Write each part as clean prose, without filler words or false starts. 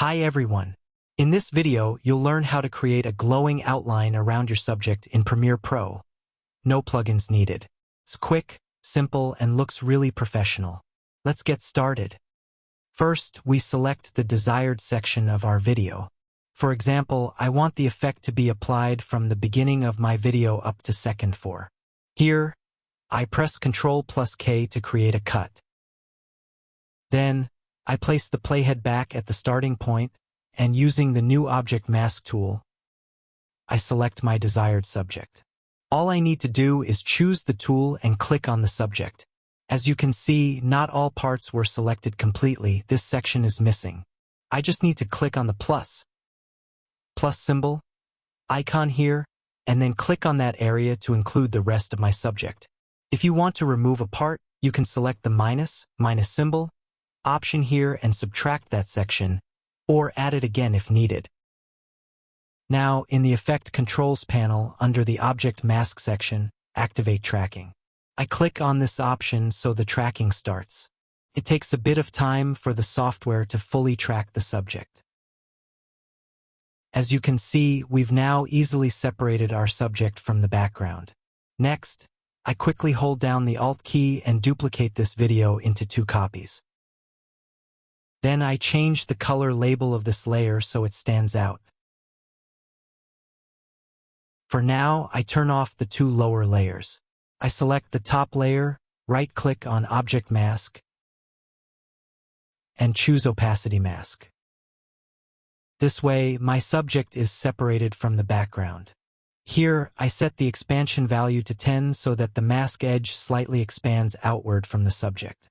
Hi everyone. In this video, you'll learn how to create a glowing outline around your subject in Premiere Pro. No plugins needed. It's quick, simple, and looks really professional. Let's get started. First, we select the desired section of our video. For example, I want the effect to be applied from the beginning of my video up to second 4. Here, I press Ctrl+K to create a cut. Then, I place the playhead back at the starting point, and using the New Object Mask tool, I select my desired subject. All I need to do is choose the tool and click on the subject. As you can see, not all parts were selected completely. This section is missing. I just need to click on the plus symbol, icon here, and then click on that area to include the rest of my subject. If you want to remove a part, you can select the minus symbol option here and subtract that section, or add it again if needed. Now, in the Effect Controls panel, under the Object Mask section, activate Tracking. I click on this option so the tracking starts. It takes a bit of time for the software to fully track the subject. As you can see, we've now easily separated our subject from the background. Next, I quickly hold down the Alt key and duplicate this video into 2 copies. Then I change the color label of this layer so it stands out. For now, I turn off the 2 lower layers. I select the top layer, right-click on Object Mask, and choose Opacity Mask. This way, my subject is separated from the background. Here, I set the expansion value to 10 so that the mask edge slightly expands outward from the subject.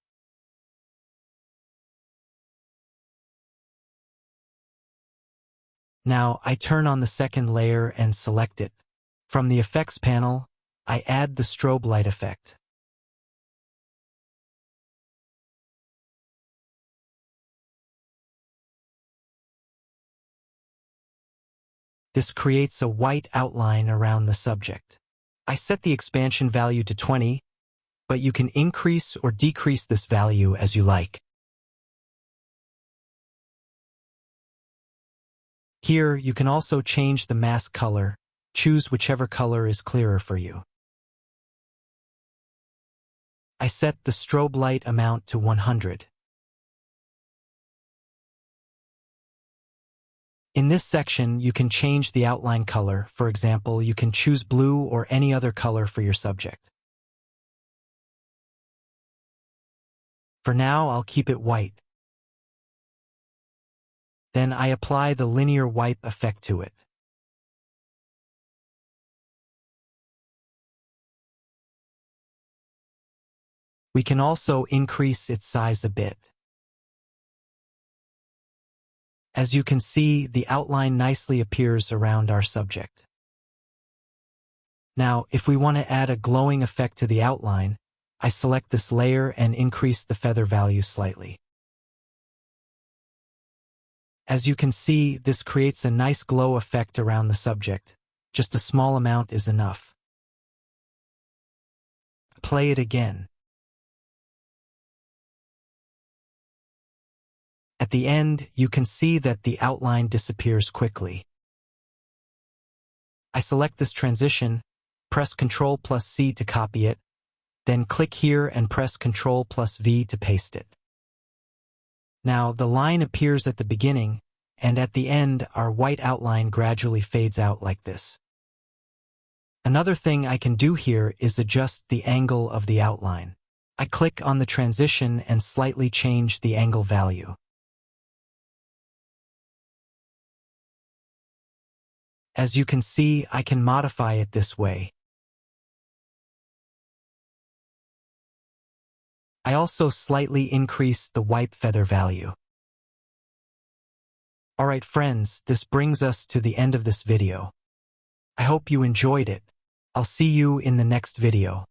Now, I turn on the second layer and select it. From the Effects panel, I add the strobe light effect. This creates a white outline around the subject. I set the expansion value to 20, but you can increase or decrease this value as you like. Here, you can also change the mask color. Choose whichever color is clearer for you. I set the strobe light amount to 100. In this section, you can change the outline color. For example, you can choose blue or any other color for your subject. For now, I'll keep it white. Then I apply the linear wipe effect to it. We can also increase its size a bit. As you can see, the outline nicely appears around our subject. Now, if we want to add a glowing effect to the outline, I select this layer and increase the feather value slightly. As you can see, this creates a nice glow effect around the subject. Just a small amount is enough. Play it again. At the end, you can see that the outline disappears quickly. I select this transition, press Ctrl+C to copy it, then click here and press Ctrl+V to paste it. Now, the line appears at the beginning, and at the end, our white outline gradually fades out like this. Another thing I can do here is adjust the angle of the outline. I click on the transition and slightly change the angle value. As you can see, I can modify it this way. I also slightly increase the wipe feather value. Alright friends, this brings us to the end of this video. I hope you enjoyed it. I'll see you in the next video.